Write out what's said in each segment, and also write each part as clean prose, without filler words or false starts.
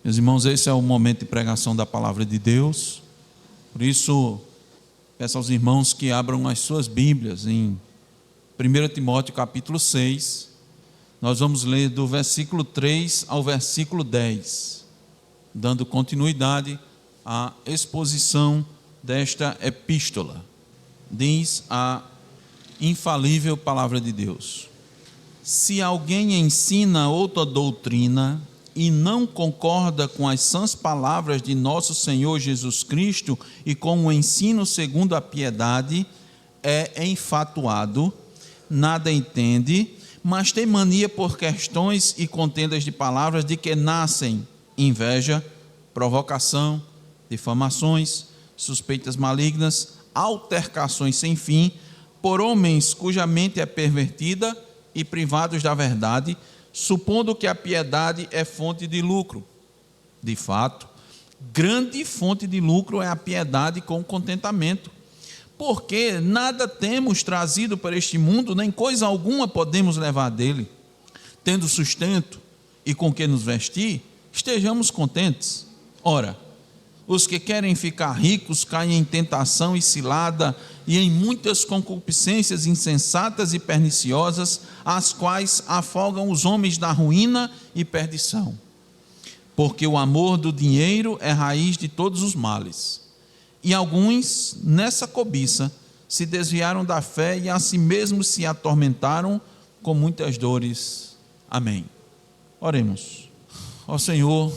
Meus irmãos, esse é o momento de pregação da palavra de Deus. Por isso, peço aos irmãos que abram as suas Bíblias em 1 Timóteo capítulo 6. Nós vamos ler do versículo 3 ao versículo 10, dando continuidade à exposição desta epístola. Diz a infalível palavra de Deus: se alguém ensina outra doutrina e não concorda com as sãs palavras de nosso Senhor Jesus Cristo e com o ensino segundo a piedade, é enfatuado, nada entende, mas tem mania por questões e contendas de palavras, de que nascem inveja, provocação, difamações, suspeitas malignas, altercações sem fim, por homens cuja mente é pervertida e privados da verdade, supondo que a piedade é fonte de lucro. De fato, grande fonte de lucro é a piedade com contentamento, porque nada temos trazido para este mundo, nem coisa alguma podemos levar dele. Tendo sustento e com que nos vestir, estejamos contentes. Ora, os que querem ficar ricos caem em tentação e cilada e em muitas concupiscências insensatas e perniciosas, as quais afogam os homens na ruína e perdição. Porque o amor do dinheiro é raiz de todos os males. E alguns, nessa cobiça, se desviaram da fé e a si mesmos se atormentaram com muitas dores. Amém. Oremos. Ó Senhor,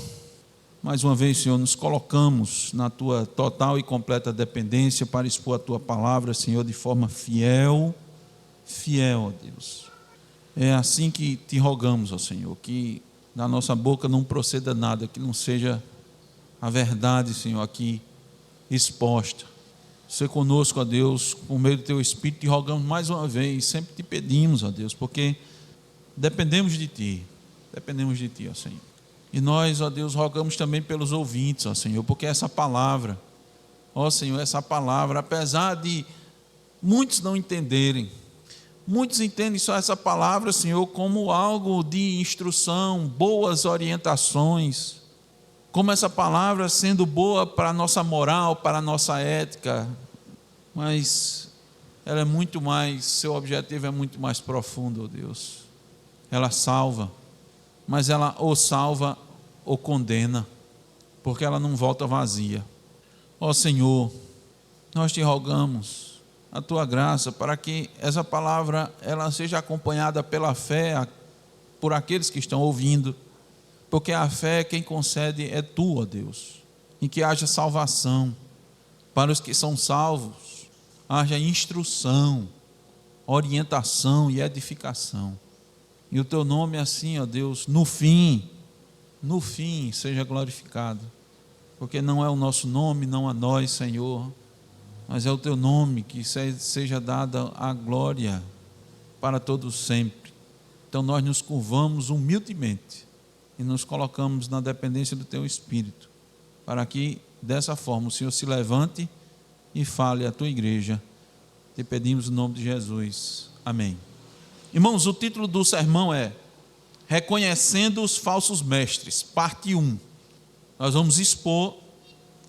mais uma vez, Senhor, nos colocamos na Tua total e completa dependência para expor a Tua palavra, Senhor, de forma fiel, ó Deus. É assim que Te rogamos, ó Senhor, que da nossa boca não proceda nada, que não seja a verdade, Senhor, aqui exposta. Ser conosco, ó Deus, por meio do Teu Espírito, Te rogamos mais uma vez, sempre Te pedimos, ó Deus, porque dependemos de Ti, ó Senhor. E nós, ó Deus, rogamos também pelos ouvintes, ó Senhor, porque essa palavra, ó Senhor, essa palavra, apesar de muitos não entenderem, muitos entendem só essa palavra, Senhor, como algo de instrução, boas orientações, como essa palavra sendo boa para a nossa moral, para a nossa ética, mas ela é muito mais, seu objetivo é muito mais profundo, ó Deus. Ela salva, mas ela ou salva ou condena, porque ela não volta vazia. Ó Senhor, nós Te rogamos a Tua graça para que essa palavra ela seja acompanhada pela fé por aqueles que estão ouvindo, porque a fé quem concede é Tu, ó Deus, e que haja salvação para os que são salvos, haja instrução, orientação e edificação. E o Teu nome assim, ó Deus, no fim seja glorificado, porque não é o nosso nome, não a nós, Senhor, mas é o Teu nome que seja dada a glória para todos sempre. Então nós nos curvamos humildemente e nos colocamos na dependência do Teu Espírito, para que dessa forma o Senhor se levante e fale à Tua igreja. Te pedimos no nome de Jesus. Amém. Irmãos, o título do sermão é Reconhecendo os Falsos Mestres, parte 1. Nós vamos expor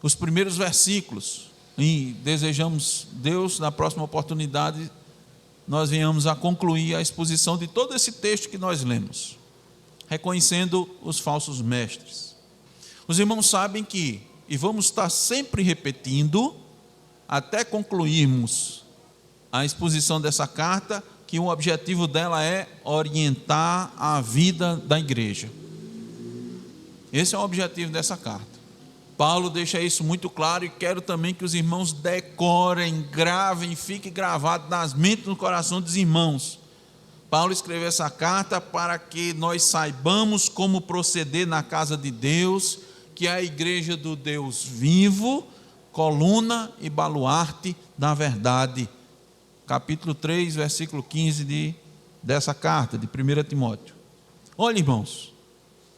os primeiros versículos e desejamos Deus, na próxima oportunidade, nós venhamos a concluir a exposição de todo esse texto que nós lemos. Reconhecendo os falsos mestres. Os irmãos sabem que, e vamos estar sempre repetindo, até concluirmos a exposição dessa carta, que o objetivo dela é orientar a vida da igreja. Esse é o objetivo dessa carta. Paulo deixa isso muito claro e quero também que os irmãos decorem, gravem, fique gravado nas mentes e no coração dos irmãos. Paulo escreveu essa carta para que nós saibamos como proceder na casa de Deus, que é a igreja do Deus vivo, coluna e baluarte da verdade. Capítulo 3, versículo 15 dessa carta, de 1 Timóteo. Olha, irmãos,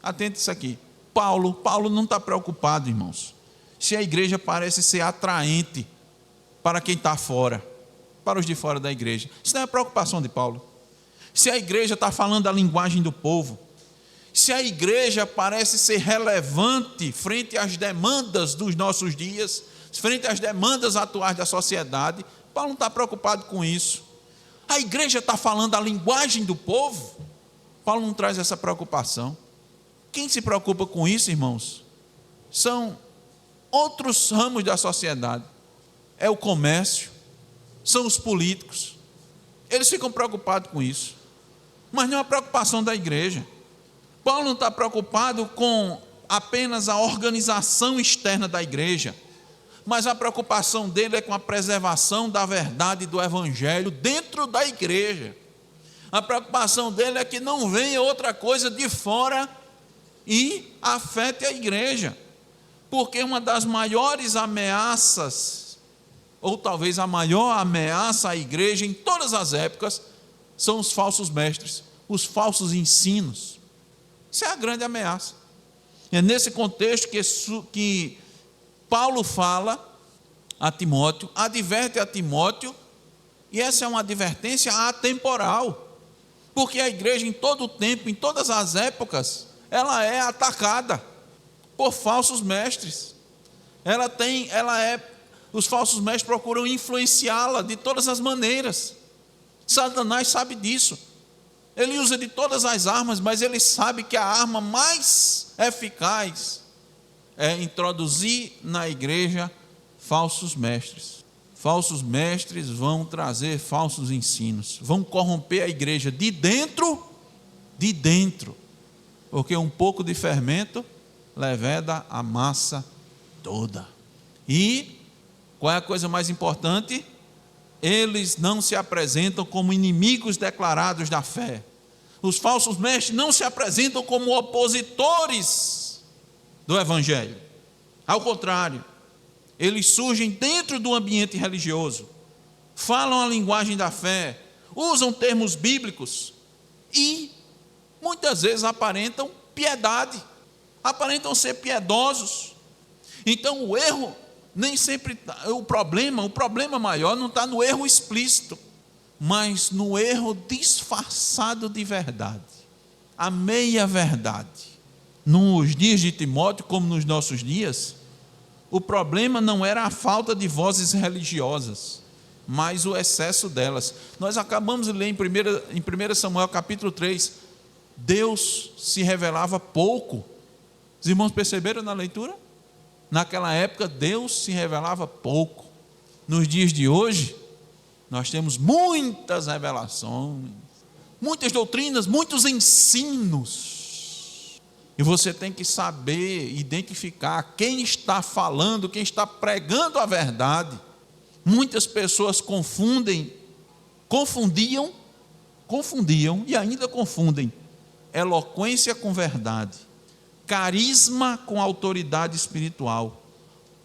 atente isso aqui. Paulo não está preocupado, irmãos, se a igreja parece ser atraente para quem está fora, para os de fora da igreja. Isso não é preocupação de Paulo. Se a igreja está falando a linguagem do povo, se a igreja parece ser relevante frente às demandas dos nossos dias, frente às demandas atuais da sociedade, Paulo não está preocupado com isso. A igreja está falando a linguagem do povo, Paulo não traz essa preocupação. Quem se preocupa com isso, irmãos, são outros ramos da sociedade. É o comércio, são os políticos. Eles ficam preocupados com isso, mas não é uma preocupação da igreja. Paulo não está preocupado com apenas a organização externa da igreja, mas a preocupação dele é com a preservação da verdade do evangelho dentro da igreja. A preocupação dele é que não venha outra coisa de fora e afete a igreja, porque uma das maiores ameaças, ou talvez a maior ameaça à igreja em todas as épocas, são os falsos mestres, os falsos ensinos. Isso é a grande ameaça. É nesse contexto que Paulo fala a Timóteo, adverte a Timóteo, e essa é uma advertência atemporal, porque a igreja em todo o tempo, em todas as épocas, ela é atacada por falsos mestres. Os falsos mestres procuram influenciá-la de todas as maneiras. Satanás sabe disso. Ele usa de todas as armas, mas ele sabe que a arma mais eficaz é introduzir na igreja falsos mestres. Falsos mestres vão trazer falsos ensinos, vão corromper a igreja de dentro, porque um pouco de fermento leveda a massa toda. E qual é a coisa mais importante? Eles não se apresentam como inimigos declarados da fé. Os falsos mestres não se apresentam como opositores do evangelho. Ao contrário, eles surgem dentro do ambiente religioso, falam a linguagem da fé, usam termos bíblicos e muitas vezes aparentam piedade, aparentam ser piedosos. Então o erro nem sempre, o problema maior não está no erro explícito, mas no erro disfarçado de verdade, a meia verdade. Nos dias de Timóteo, como nos nossos dias, o problema não era a falta de vozes religiosas, mas o excesso delas. Nós acabamos de ler em 1 Samuel capítulo 3, Deus se revelava pouco. Os irmãos perceberam na leitura? Naquela época Deus se revelava pouco. Nos dias de hoje, nós temos muitas revelações, muitas doutrinas, muitos ensinos. E você tem que saber identificar quem está falando, quem está pregando a verdade. Muitas pessoas confundiam e ainda confundem eloquência com verdade, carisma com autoridade espiritual,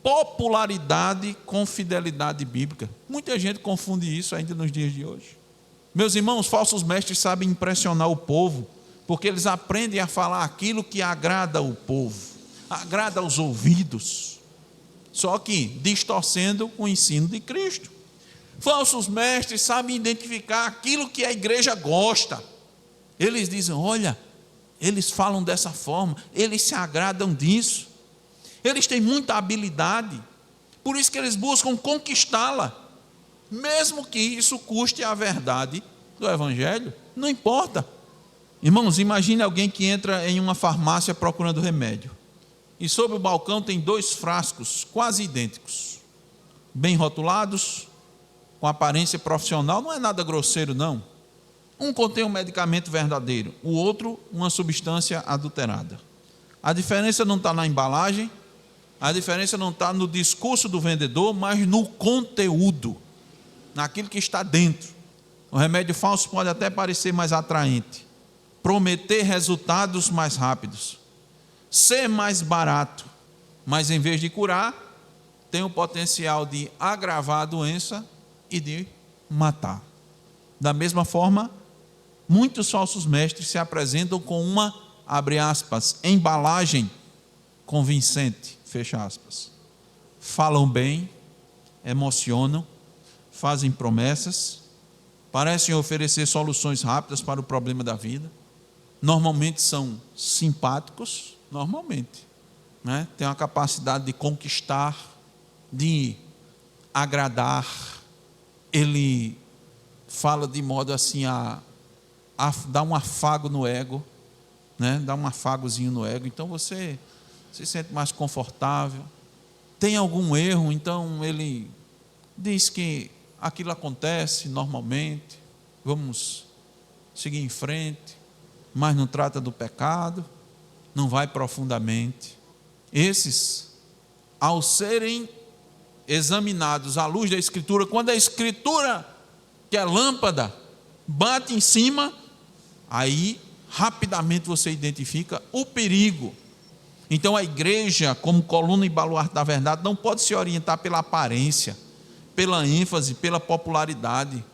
popularidade com fidelidade bíblica. Muita gente confunde isso ainda nos dias de hoje. Meus irmãos, falsos mestres sabem impressionar o povo, porque eles aprendem a falar aquilo que agrada o povo, agrada aos ouvidos, só que distorcendo o ensino de Cristo. Falsos mestres sabem identificar aquilo que a igreja gosta. Eles dizem: olha, eles falam dessa forma, eles se agradam disso, eles têm muita habilidade, por isso que eles buscam conquistá-la, mesmo que isso custe a verdade do evangelho, não importa. Irmãos, imagine alguém que entra em uma farmácia procurando remédio, e sobre o balcão tem 2 frascos quase idênticos, bem rotulados, com aparência profissional, não é nada grosseiro não. Um contém um medicamento verdadeiro, o outro uma substância adulterada. A diferença não está na embalagem, a diferença não está no discurso do vendedor, mas no conteúdo, naquilo que está dentro. O remédio falso pode até parecer mais atraente, prometer resultados mais rápidos, ser mais barato, mas em vez de curar, tem o potencial de agravar a doença e de matar. Da mesma forma, muitos falsos mestres se apresentam com uma, abre aspas, embalagem convincente, fecha aspas. Falam bem, emocionam, fazem promessas, parecem oferecer soluções rápidas para o problema da vida. normalmente são simpáticos, normalmente, né? Tem uma capacidade de conquistar, de agradar. Ele fala de modo assim a dar um afago no ego, né? Dá um afagozinho no ego, então você se sente mais confortável. Tem algum erro, então ele diz que aquilo acontece normalmente, vamos seguir em frente, mas não trata do pecado, não vai profundamente. Esses, ao serem examinados à luz da Escritura, quando a Escritura, que é lâmpada, bate em cima, aí rapidamente você identifica o perigo. Então a igreja, como coluna e baluarte da verdade, não pode se orientar pela aparência, pela ênfase, pela popularidade,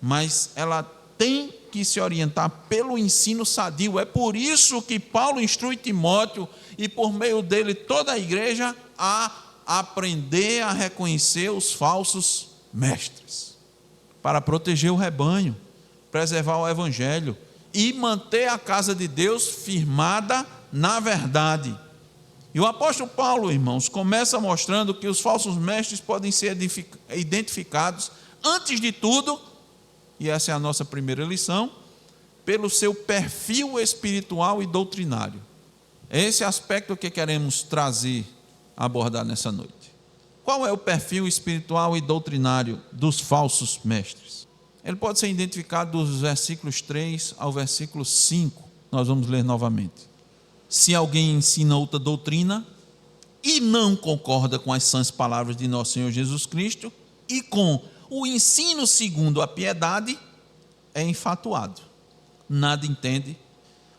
mas ela tem que se orientar pelo ensino sadio. É por isso que Paulo instrui Timóteo, e por meio dele toda a igreja, a aprender a reconhecer os falsos mestres, para proteger o rebanho, preservar o evangelho e manter a casa de Deus firmada na verdade. E o apóstolo Paulo, irmãos, começa mostrando que os falsos mestres podem ser identificados, antes de tudo, e essa é a nossa primeira lição, pelo seu perfil espiritual e doutrinário. É esse aspecto que queremos trazer, abordar nessa noite. Qual é o perfil espiritual e doutrinário dos falsos mestres? Ele pode ser identificado dos versículos 3 ao versículo 5. Nós vamos ler novamente. Se alguém ensina outra doutrina e não concorda com as sãs palavras de nosso Senhor Jesus Cristo e com o ensino segundo a piedade, é enfatuado, nada entende,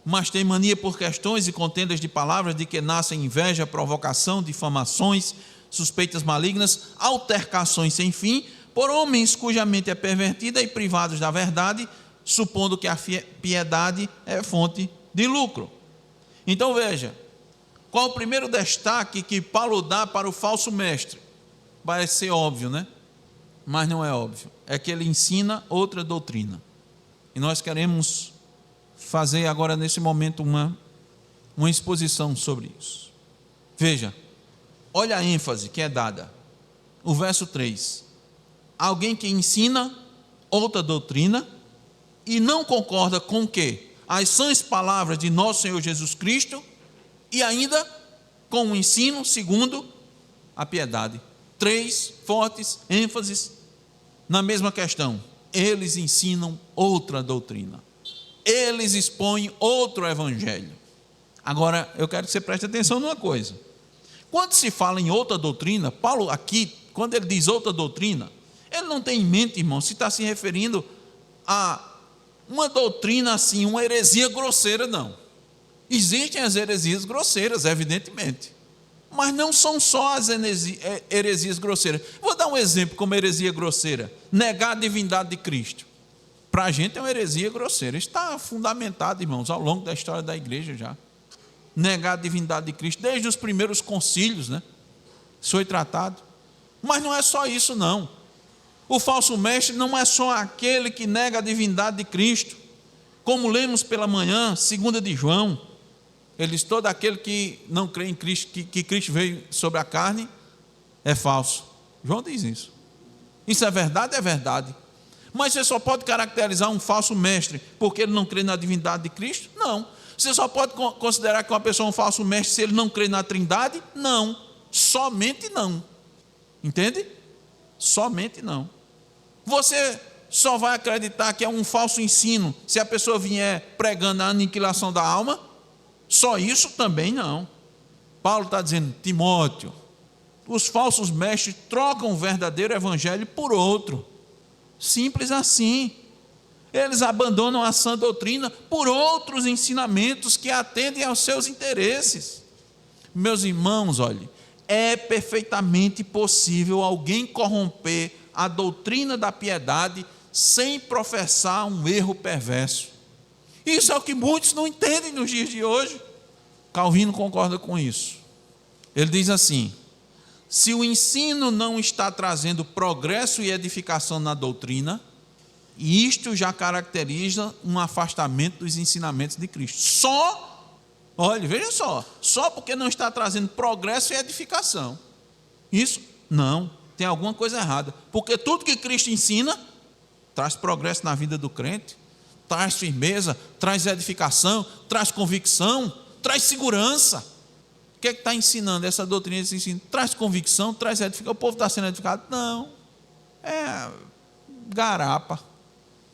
mas tem mania por questões e contendas de palavras, de que nascem inveja, provocação, difamações, suspeitas malignas, altercações sem fim, por homens cuja mente é pervertida e privados da verdade, supondo que a piedade é fonte de lucro. Então veja, qual o primeiro destaque que Paulo dá para o falso mestre? Parece ser óbvio, né? Mas não é óbvio. É que ele ensina outra doutrina. E nós queremos fazer agora nesse momento uma exposição sobre isso. Veja, olha a ênfase que é dada. O verso 3. Alguém que ensina outra doutrina e não concorda com o quê? As sãs palavras de nosso Senhor Jesus Cristo e ainda com o ensino segundo a piedade. 3 fortes ênfases na mesma questão. Eles ensinam outra doutrina. Eles expõem outro evangelho. Agora, eu quero que você preste atenção numa coisa. Quando se fala em outra doutrina, Paulo aqui, quando ele diz outra doutrina, ele não tem em mente, irmão, se está se referindo a uma doutrina assim, uma heresia grosseira, não. Existem as heresias grosseiras, evidentemente, mas não são só as heresias grosseiras. Vou dar um exemplo como heresia grosseira: negar a divindade de Cristo. Para a gente é uma heresia grosseira, está fundamentado, irmãos, ao longo da história da igreja já. Negar a divindade de Cristo, desde os primeiros concílios, né? Isso foi tratado. Mas não é só isso, não. O falso mestre não é só aquele que nega a divindade de Cristo. Como lemos pela manhã, 2 de João, ele diz: todo aquele que não crê em Cristo, que Cristo veio sobre a carne, é falso. João diz isso. Isso é verdade? É verdade. Mas você só pode caracterizar um falso mestre porque ele não crê na divindade de Cristo? Não. Você só pode considerar que uma pessoa é um falso mestre se ele não crê na Trindade? Não. Somente não. Entende? Somente não. Você só vai acreditar que é um falso ensino se a pessoa vier pregando a aniquilação da alma? Só isso também não. Paulo está dizendo: Timóteo, os falsos mestres trocam o verdadeiro evangelho por outro. Simples assim. Eles abandonam a sã doutrina por outros ensinamentos que atendem aos seus interesses. Meus irmãos, olhe, é perfeitamente possível alguém corromper a doutrina da piedade sem professar um erro perverso. Isso é o que muitos não entendem nos dias de hoje. Calvino concorda com isso. Ele diz assim: se o ensino não está trazendo progresso e edificação na doutrina, E isto já caracteriza um afastamento dos ensinamentos de Cristo. Olha, veja só porque não está trazendo progresso e edificação. Isso não, tem alguma coisa errada. Porque tudo que Cristo ensina traz progresso na vida do crente, traz firmeza, traz edificação, traz convicção, traz segurança. O que é que está ensinando? Essa doutrina, esse ensino, traz convicção, traz edificação. O povo está sendo edificado? Não, é garapa,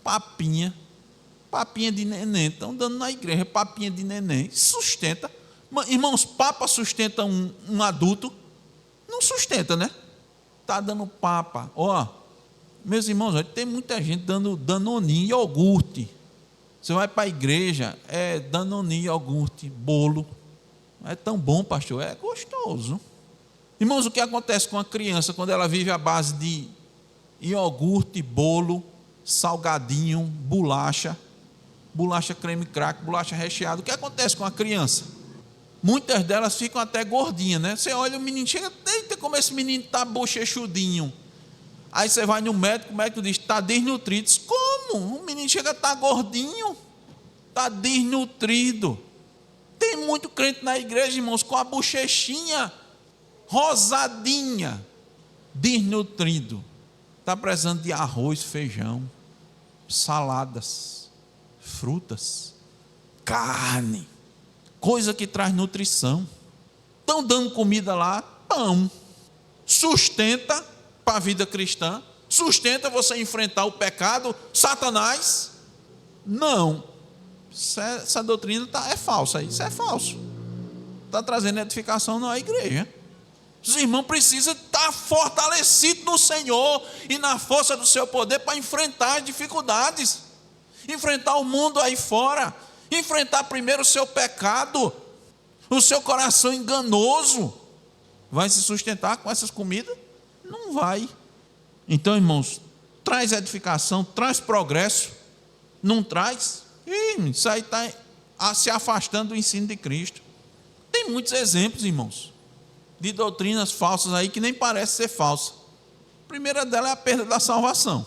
papinha de neném. Estão dando na igreja papinha de neném. Sustenta. Irmãos, papa sustenta um adulto? Não sustenta, né? Está dando papa. Meus irmãos, tem muita gente dando danoninho, iogurte. Você vai para a igreja, danoninho, iogurte, bolo. É tão bom, pastor, é gostoso. Irmãos, o que acontece com a criança quando ela vive à base de iogurte, bolo, salgadinho, bolacha creme crack, bolacha recheada? O que acontece com a criança? Muitas delas ficam até gordinhas, né? Você olha, o menino chega, eita, como esse menino está bochechudinho. Aí você vai no médico, o médico diz, está desnutrido. Como? O menino chega a estar gordinho, está desnutrido. Tem muito crente na igreja, irmãos, com a bochechinha rosadinha, desnutrido. Está precisando de arroz, feijão, saladas, frutas, carne, coisa que traz nutrição. Estão dando comida lá, pão, sustenta para a vida cristã, sustenta você enfrentar o pecado, Satanás? Não, essa doutrina é falsa, isso é falso, está trazendo edificação na igreja. Os irmãos precisam estar fortalecidos no Senhor e na força do seu poder para enfrentar as dificuldades, enfrentar o mundo aí fora, enfrentar primeiro o seu pecado, o seu coração enganoso. Vai se sustentar com essas comidas? Não vai. Então, irmãos, traz edificação, traz progresso. Não traz? Isso aí está se afastando do ensino de Cristo. Tem muitos exemplos, irmãos, de doutrinas falsas aí que nem parece ser falsa. A primeira dela é a perda da salvação.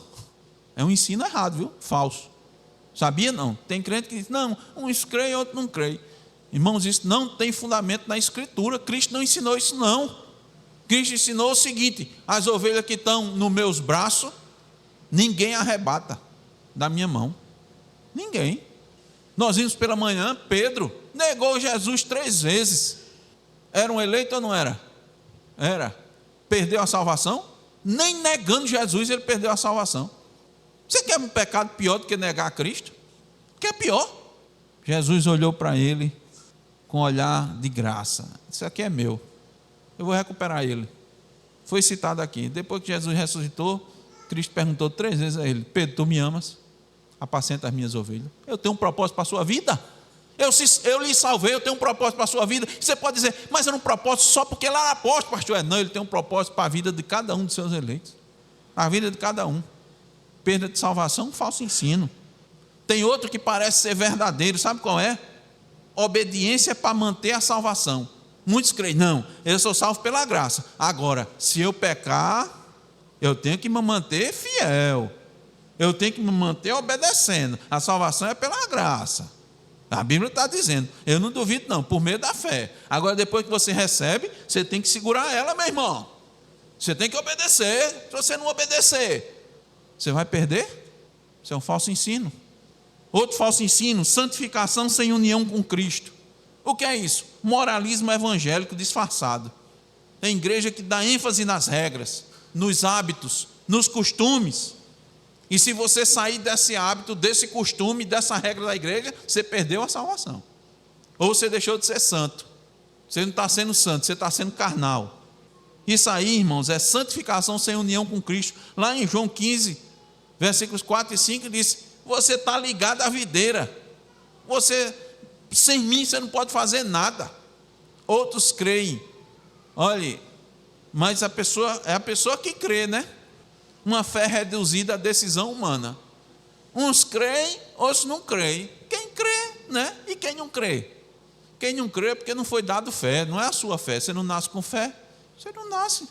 É um ensino errado, viu? Falso. Sabia? Não. Tem crente que diz, não, uns creem e outros não creem. Irmãos, isso não tem fundamento na Escritura. Cristo não ensinou isso, não. Cristo ensinou o seguinte: as ovelhas que estão nos meus braços, ninguém arrebata da minha mão. Ninguém. Nós vimos pela manhã, Pedro negou Jesus 3 vezes. Era um eleito ou não era? Era. Perdeu a salvação? Nem negando Jesus ele perdeu a salvação. Você quer um pecado pior do que negar a Cristo? Que é pior? Jesus olhou para ele com um olhar de graça. Isso aqui é meu, eu vou recuperar ele. Foi citado aqui. Depois que Jesus ressuscitou, Cristo perguntou 3 vezes a ele: Pedro, tu me amas? Apacenta as minhas ovelhas. Eu tenho um propósito para a sua vida. Eu lhe salvei, eu tenho um propósito para a sua vida. Você pode dizer, mas era um propósito só porque ele era apóstolo, pastor. Não, ele tem um propósito para a vida de cada um dos seus eleitos. A vida de cada um. Perda de salvação, falso ensino. Tem outro que parece ser verdadeiro, sabe qual é? Obediência para manter a salvação. Muitos creem, não, eu sou salvo pela graça. Agora, se eu pecar, eu tenho que me manter fiel. Eu tenho que me manter obedecendo. A salvação é pela graça. A Bíblia está dizendo, eu não duvido não, por meio da fé. Agora, depois que você recebe, você tem que segurar ela, meu irmão. Você tem que obedecer. Se você não obedecer, você vai perder. Isso é um falso ensino. Outro falso ensino: santificação sem união com Cristo. O que é isso? Moralismo evangélico disfarçado. É a igreja que dá ênfase nas regras, nos hábitos, nos costumes. E se você sair desse hábito, desse costume, dessa regra da igreja, você perdeu a salvação. Ou você deixou de ser santo. Você não está sendo santo, você está sendo carnal. Isso aí, irmãos, é santificação sem união com Cristo. Lá em João 15, versículos 4 e 5, diz: você está ligado à videira. Sem mim você não pode fazer nada. Outros creem. Olhe, mas é a pessoa que crê, né? Uma fé reduzida à decisão humana. Uns creem, outros não creem. Quem crê, né? E quem não crê? Quem não crê é porque não foi dado fé. Não é a sua fé. Você não nasce com fé. Você não nasce.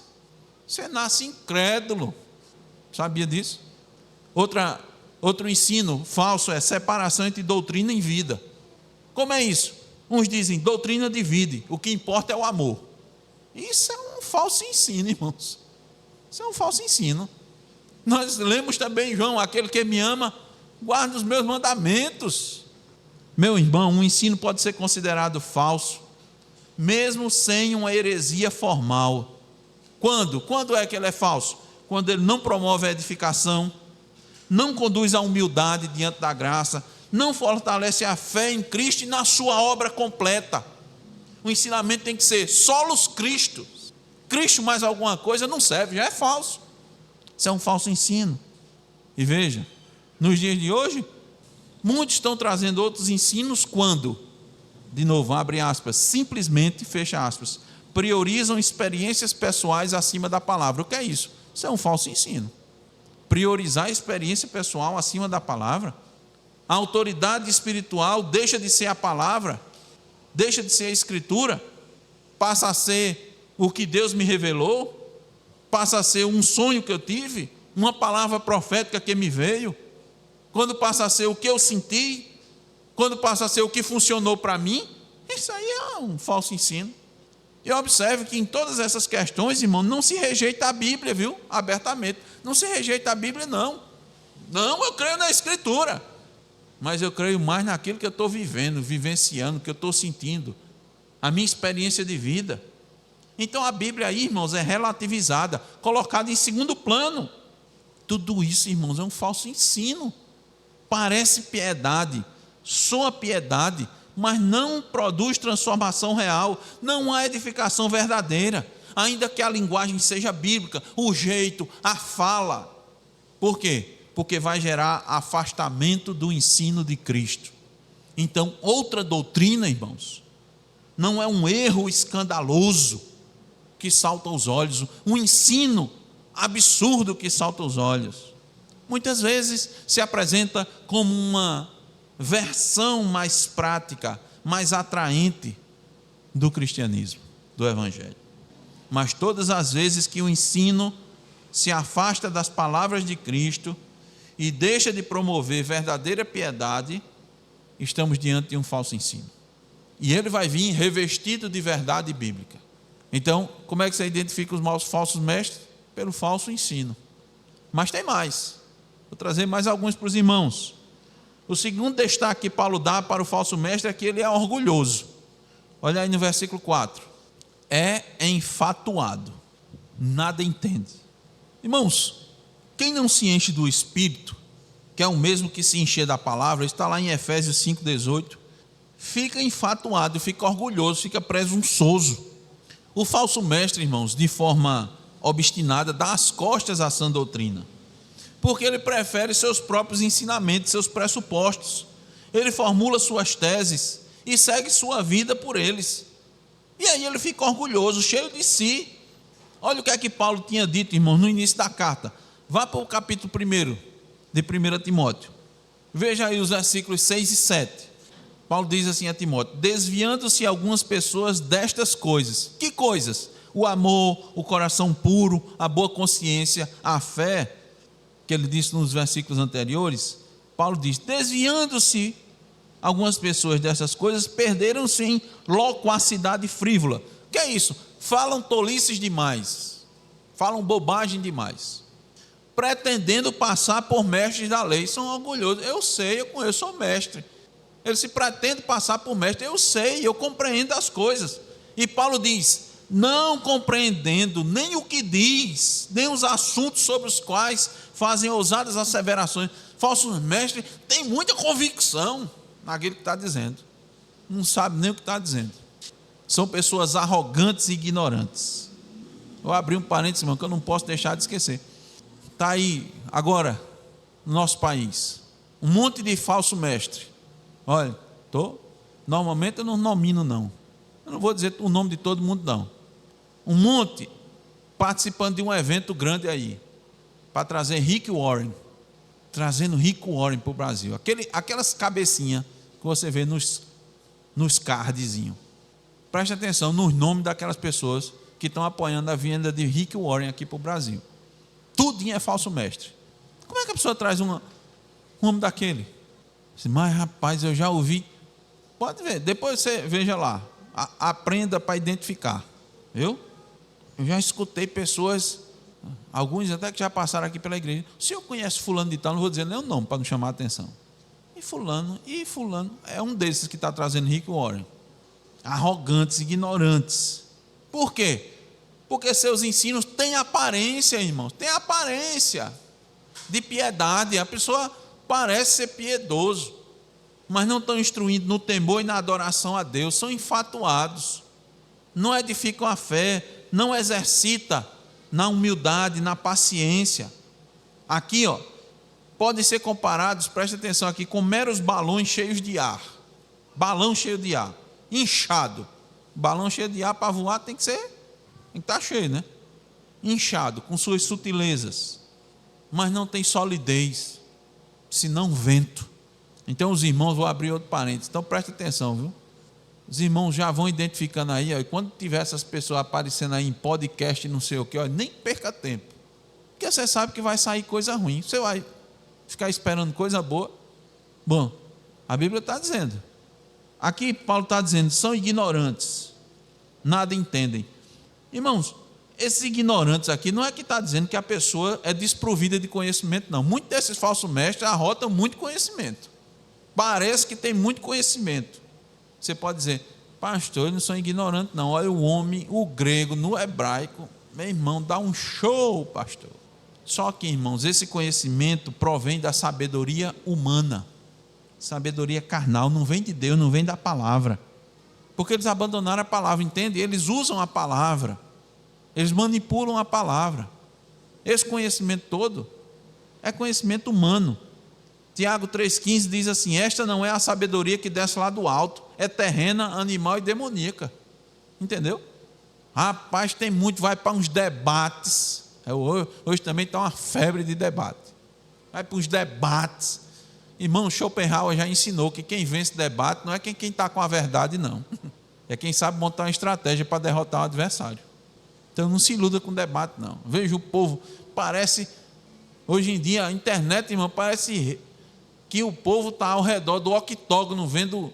Você nasce incrédulo. Sabia disso? Outro Outro ensino falso é separação entre doutrina e vida. Como é isso? Uns dizem, doutrina divide, o que importa é o amor. Isso é um falso ensino, irmãos. Isso é um falso ensino. Nós lemos também, João, aquele que me ama, guarda os meus mandamentos. Meu irmão, um ensino pode ser considerado falso, mesmo sem uma heresia formal. Quando? Quando é que ele é falso? Quando ele não promove a edificação, não conduz à humildade diante da graça, não fortalece a fé em Cristo e na sua obra completa. O ensinamento tem que ser solos Cristo. Cristo mais alguma coisa não serve, já é falso. Isso é um falso ensino. E veja, nos dias de hoje, muitos estão trazendo outros ensinos quando, de novo, abre aspas, simplesmente, fecha aspas, priorizam experiências pessoais acima da palavra. O que é isso? Isso é um falso ensino. Priorizar a experiência pessoal acima da palavra. A autoridade espiritual deixa de ser a palavra, deixa de ser a escritura, passa a ser o que Deus me revelou, passa a ser um sonho que eu tive, uma palavra profética que me veio. Quando passa a ser o que eu senti, quando passa a ser o que funcionou para mim, isso aí é um falso ensino. E observe que em todas essas questões, irmão, não se rejeita a Bíblia, viu? Abertamente. Não se rejeita a Bíblia, não. Não, eu creio na Escritura. Mas eu creio mais naquilo que eu estou vivendo, vivenciando, que eu estou sentindo. A minha experiência de vida. Então a Bíblia aí, irmãos, é relativizada, colocada em segundo plano. Tudo isso, irmãos, é um falso ensino. Parece piedade, soa piedade, mas não produz transformação real, não há edificação verdadeira, ainda que a linguagem seja bíblica, o jeito, a fala. Por quê? Porque vai gerar afastamento do ensino de Cristo. Então, outra doutrina, irmãos, não é um erro escandaloso que salta aos olhos, um ensino absurdo que salta aos olhos. Muitas vezes se apresenta como uma versão mais prática, mais atraente do cristianismo, do evangelho. Mas todas as vezes que o ensino se afasta das palavras de Cristo e deixa de promover verdadeira piedade, estamos diante de um falso ensino. E ele vai vir revestido de verdade bíblica. Então, como é que você identifica os falsos mestres? Pelo falso ensino. Mas tem mais. Vou trazer mais alguns para os irmãos. O segundo destaque que Paulo dá para o falso mestre é que ele é orgulhoso. Olha aí no versículo 4. É enfatuado, nada entende. Irmãos, quem não se enche do Espírito, que é o mesmo que se encher da palavra, está lá em Efésios 5,18, fica enfatuado, fica orgulhoso, fica presunçoso. O falso mestre, irmãos, de forma obstinada, dá as costas à sã doutrina, porque ele prefere seus próprios ensinamentos, seus pressupostos. Ele formula suas teses e segue sua vida por eles. E aí ele fica orgulhoso, cheio de si. Olha o que é que Paulo tinha dito, irmão, no início da carta. Vá para o capítulo 1 de 1 Timóteo. Veja aí os versículos 6 e 7. Paulo diz assim a Timóteo: desviando-se algumas pessoas destas coisas. Que coisas? O amor, o coração puro, a boa consciência, a fé, que ele disse nos versículos anteriores. Paulo diz: desviando-se algumas pessoas dessas coisas, perderam-se em loquacidade frívola. O que é isso? Falam tolices demais, falam bobagem demais, pretendendo passar por mestres da lei. São orgulhosos. Eu sei, eu sou mestre. Ele se pretende passar por mestre. Eu sei, eu compreendo as coisas. E Paulo diz: não compreendendo nem o que diz, nem os assuntos sobre os quais fazem ousadas asseverações. Falsos mestres têm muita convicção naquilo que está dizendo, não sabe nem o que está dizendo. São pessoas arrogantes e ignorantes. Eu abri um parênteses, irmão, que eu não posso deixar de esquecer. Está aí agora no nosso país um monte de falso mestre. Olha, normalmente eu não nomino, não. Eu não vou dizer o nome de todo mundo, não. Um monte participando de um evento grande aí, para trazer Rick Warren, trazendo Rick Warren para o Brasil. Aquelas cabecinhas que você vê nos cardzinhos. Preste atenção nos nomes daquelas pessoas que estão apoiando a vinda de Rick Warren aqui para o Brasil. Tudinho é falso mestre. Como é que a pessoa traz um um homem daquele. Mas rapaz, eu já ouvi. Pode ver, depois você veja lá. Aprenda para identificar. Viu? Eu já escutei pessoas, alguns até que já passaram aqui pela igreja. O senhor conhece fulano de tal? Não vou dizer nem o nome para não chamar a atenção. E fulano, é um desses que está trazendo Rick Warren. Arrogantes, ignorantes. Por quê? Porque seus ensinos têm aparência, irmãos. Tem aparência de piedade. A pessoa parece ser piedoso, mas não estão instruindo no temor e na adoração a Deus. São infatuados. Não edificam a fé. Não exercita na humildade, na paciência. Aqui, podem ser comparados, preste atenção aqui, com meros balões cheios de ar. Balão cheio de ar, inchado. Balão cheio de ar para voar tem que estar cheio, né? Inchado, com suas sutilezas. Mas não tem solidez, senão vento. Então os irmãos, vou abrir outro parênteses, então preste atenção, viu? Os irmãos já vão identificando aí, e quando tiver essas pessoas aparecendo aí em podcast, não sei o que, nem perca tempo. Porque você sabe que vai sair coisa ruim. Você vai ficar esperando coisa boa. Bom, a Bíblia está dizendo. Aqui Paulo está dizendo, são ignorantes, nada entendem. Irmãos, esses ignorantes aqui, não é que está dizendo que a pessoa é desprovida de conhecimento, não. Muitos desses falsos mestres arrotam muito conhecimento. Parece que tem muito conhecimento. Você pode dizer, pastor, eles não são ignorantes, não. Olha o homem, o grego, no hebraico, meu irmão, dá um show, pastor. Só que, irmãos, esse conhecimento provém da sabedoria humana, sabedoria carnal, não vem de Deus, não vem da palavra. Porque eles abandonaram a palavra, entende? Eles usam a palavra, eles manipulam a palavra. Esse conhecimento todo é conhecimento humano. Tiago 3,15 diz assim, esta não é a sabedoria que desce lá do alto, é terrena, animal e demoníaca. Entendeu? Rapaz, tem muito, vai para uns debates. Hoje também está uma febre de debate. Vai para uns debates. Irmão, Schopenhauer já ensinou que quem vence debate não é quem está com a verdade, não. É quem sabe montar uma estratégia para derrotar o adversário. Então não se iluda com debate, não. Veja o povo, parece, hoje em dia, a internet, irmão, parece que o povo está ao redor do octógono, vendo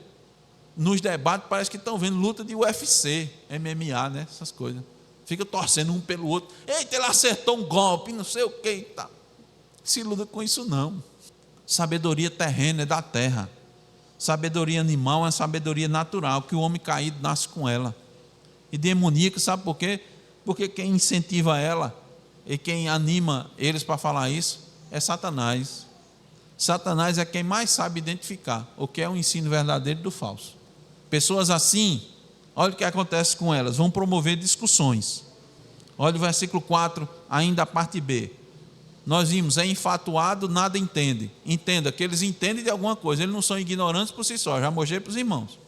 nos debates, parece que estão vendo luta de UFC, MMA, né? Essas coisas. Fica torcendo um pelo outro. Eita, ele acertou um golpe, não sei o que. Tá. Se iluda com isso, não. Sabedoria terrena é da terra. Sabedoria animal é sabedoria natural, que o homem caído nasce com ela. E demoníaca, sabe por quê? Porque quem incentiva ela e quem anima eles para falar isso é Satanás. Satanás é quem mais sabe identificar o que é um ensino verdadeiro do falso. Pessoas assim, olha o que acontece com elas, vão promover discussões. Olha o versículo 4, ainda a parte B. Nós vimos, é infatuado, nada entende. Entenda que eles entendem de alguma coisa, eles não são ignorantes por si só, já mostrei para os irmãos.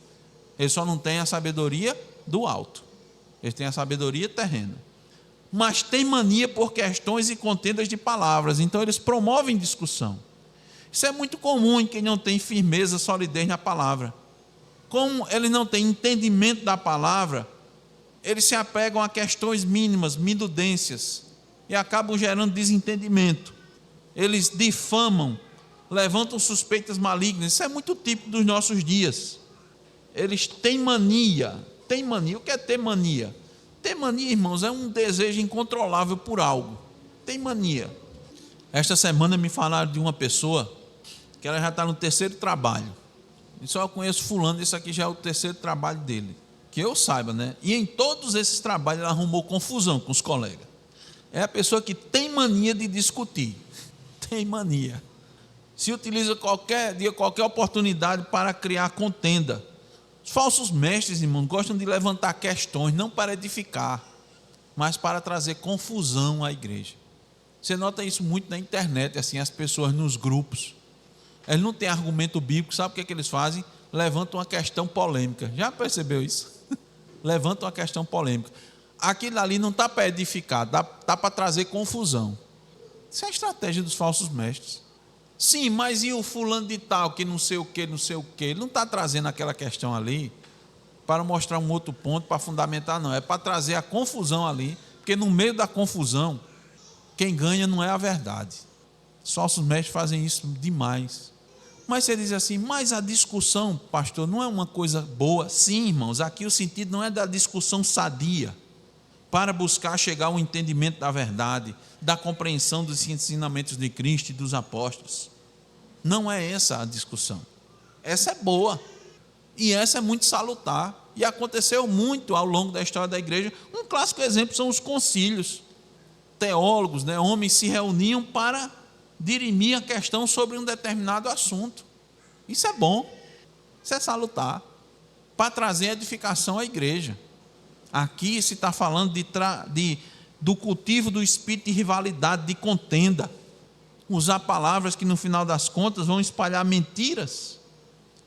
Eles só não têm a sabedoria do alto, eles têm a sabedoria terrena. Mas têm mania por questões e contendas de palavras, então eles promovem discussão. Isso é muito comum em quem não tem firmeza, solidez na palavra. Como eles não têm entendimento da palavra, eles se apegam a questões mínimas, minudências, e acabam gerando desentendimento. Eles difamam, levantam suspeitas malignas. Isso é muito típico dos nossos dias. Eles têm mania. Tem mania. O que é ter mania? Ter mania, irmãos, é um desejo incontrolável por algo. Tem mania. Esta semana me falaram de uma pessoa que ela já está no 3º trabalho. E só eu conheço fulano, esse aqui já é o 3º trabalho dele. Que eu saiba, né? E em todos esses trabalhos ela arrumou confusão com os colegas. É a pessoa que tem mania de discutir. Tem mania. Se utiliza qualquer dia, qualquer oportunidade para criar contenda. Os falsos mestres, irmãos, gostam de levantar questões, não para edificar, mas para trazer confusão à igreja. Você nota isso muito na internet, assim, as pessoas nos grupos. Eles não têm argumento bíblico, sabe o que eles fazem? Levantam uma questão polêmica. Já percebeu isso? Levantam uma questão polêmica. Aquilo ali não está para edificar, está para trazer confusão. Isso é a estratégia dos falsos mestres. Sim, mas e o fulano de tal, que não sei o que, não sei o que? Ele não está trazendo aquela questão ali para mostrar um outro ponto, para fundamentar, não. É para trazer a confusão ali, porque no meio da confusão, quem ganha não é a verdade. Os falsos mestres fazem isso demais. Mas você diz assim, mas a discussão, pastor, não é uma coisa boa? Sim, irmãos, aqui o sentido não é da discussão sadia, para buscar chegar ao entendimento da verdade, da compreensão dos ensinamentos de Cristo e dos apóstolos. Não é essa a discussão. Essa é boa. E essa é muito salutar. E aconteceu muito ao longo da história da igreja. Um clássico exemplo são os concílios. Teólogos, homens se reuniam para dirimir a questão sobre um determinado assunto. Isso é bom. Isso é salutar. Para trazer edificação à igreja. Aqui se está falando do cultivo do espírito de rivalidade, de contenda. Usar palavras que no final das contas vão espalhar mentiras.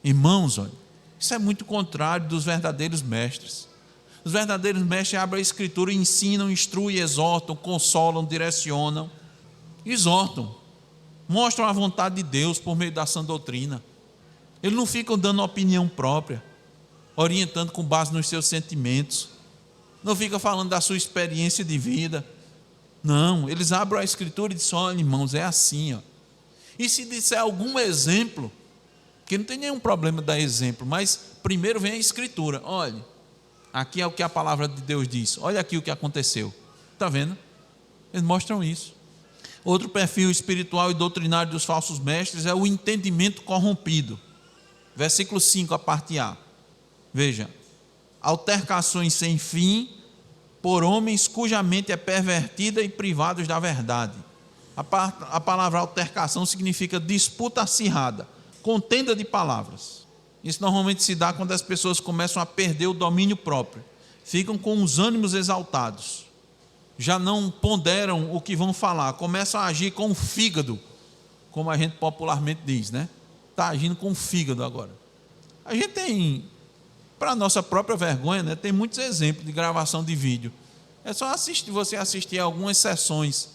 Irmãos, olha, isso é muito contrário dos verdadeiros mestres. Os verdadeiros mestres abrem a Escritura e ensinam, instruem, exortam, consolam, direcionam, exortam, mostram a vontade de Deus por meio da sã doutrina. Eles não ficam dando opinião própria, orientando com base nos seus sentimentos, não ficam falando da sua experiência de vida. Não, eles abrem a Escritura e dizem, olha, irmãos, é assim, ó. E se disser algum exemplo, que não tem nenhum problema dar exemplo, mas primeiro vem a Escritura. Olha, aqui é o que a palavra de Deus diz. Olha aqui o que aconteceu. Está vendo? Eles mostram isso. Outro perfil espiritual e doutrinário dos falsos mestres é o entendimento corrompido. Versículo 5, a parte A. Veja, altercações sem fim por homens cuja mente é pervertida e privados da verdade. A palavra altercação significa disputa acirrada, contenda de palavras. Isso normalmente se dá quando as pessoas começam a perder o domínio próprio, ficam com os ânimos exaltados, já não ponderam o que vão falar, começam a agir com o fígado, como a gente popularmente diz, está agindo com o fígado agora. A gente tem, para a nossa própria vergonha, tem muitos exemplos de gravação de vídeo. É só você assistir a algumas sessões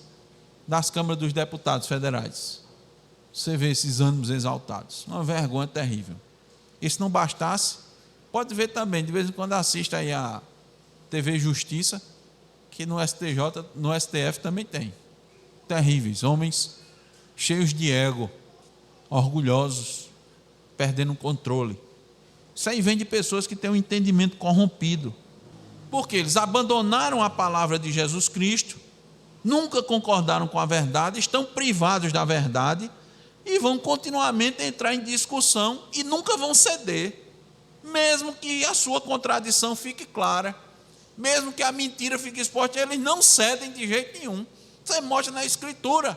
das câmaras dos deputados federais. Você vê esses ânimos exaltados. Uma vergonha terrível. E se não bastasse, pode ver também, de vez em quando assiste aí a TV Justiça, que no STJ, no STF também tem. Terríveis, homens cheios de ego, orgulhosos, perdendo o controle. Isso aí vem de pessoas que têm um entendimento corrompido. Porque eles abandonaram a palavra de Jesus Cristo, nunca concordaram com a verdade, estão privados da verdade e vão continuamente entrar em discussão e nunca vão ceder, mesmo que a sua contradição fique clara, mesmo que a mentira fique exposta, eles não cedem de jeito nenhum. Você mostra na Escritura.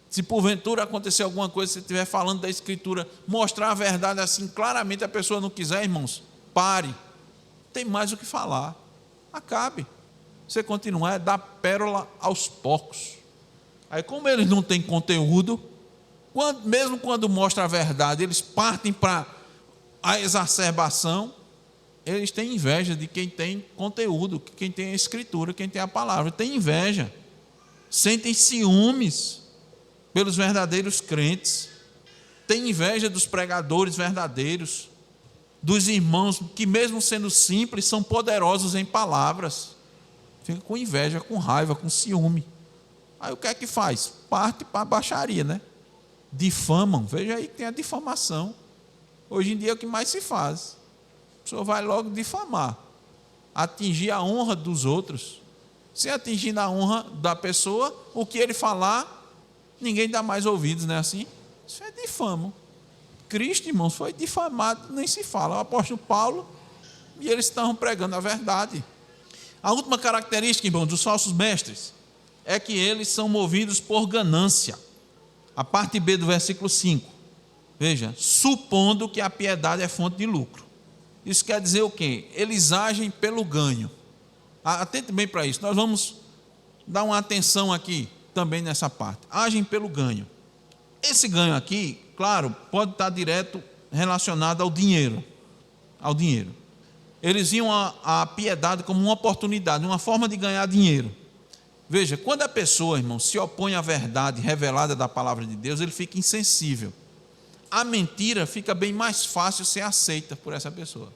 Se porventura acontecer alguma coisa, se você estiver falando da Escritura, mostrar a verdade assim claramente, a pessoa não quiser, irmãos, pare. Tem mais o que falar. Acabe. Você continuar, dar pérola aos porcos. Aí, como eles não têm conteúdo, mesmo quando mostra a verdade, eles partem para a exacerbação, eles têm inveja de quem tem conteúdo, quem tem a Escritura, quem tem a palavra. Tem inveja. Sentem ciúmes pelos verdadeiros crentes. Tem inveja dos pregadores verdadeiros, dos irmãos que, mesmo sendo simples, são poderosos em palavras. Fica com inveja, com raiva, com ciúme. Aí o que é que faz? Parte para a baixaria, Difamam. Veja aí que tem a difamação. Hoje em dia é o que mais se faz. A pessoa vai logo difamar, atingir a honra dos outros. Se atingir a honra da pessoa, o que ele falar, ninguém dá mais ouvidos, não é assim? Isso é difama. Cristo, irmãos, foi difamado, nem se fala. O apóstolo Paulo, e eles estavam pregando a verdade. A última característica, irmãos, dos falsos mestres, é que eles são movidos por ganância. A parte B do versículo 5. Veja, supondo que a piedade é fonte de lucro. Isso quer dizer o quê? Eles agem pelo ganho. Atente bem para isso. Nós vamos dar uma atenção aqui também nessa parte. Agem pelo ganho. Esse ganho aqui, claro, pode estar direto relacionado ao dinheiro. Ao dinheiro. Eles viam a piedade como uma oportunidade, uma forma de ganhar dinheiro. Veja, quando a pessoa, irmão, se opõe à verdade revelada da palavra de Deus, ele fica insensível. A mentira fica bem mais fácil ser aceita por essa pessoa.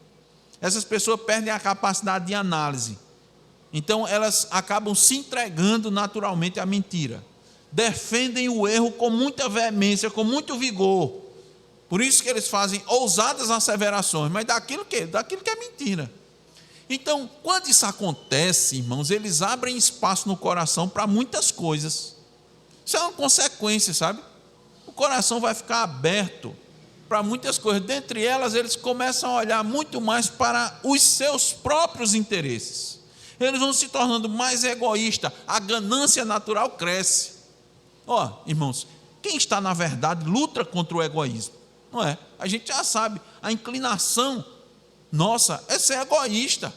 Essas pessoas perdem a capacidade de análise. Então, elas acabam se entregando naturalmente à mentira. Defendem o erro com muita veemência, com muito vigor. Por isso que eles fazem ousadas asseverações, mas daquilo que é mentira. Então, quando isso acontece, irmãos, eles abrem espaço no coração para muitas coisas. Isso é uma consequência, sabe? O coração vai ficar aberto para muitas coisas. Dentre elas, eles começam a olhar muito mais para os seus próprios interesses. Eles vão se tornando mais egoístas. A ganância natural cresce. Irmãos, quem está na verdade luta contra o egoísmo, não é? A gente já sabe, a inclinação nossa é ser egoísta.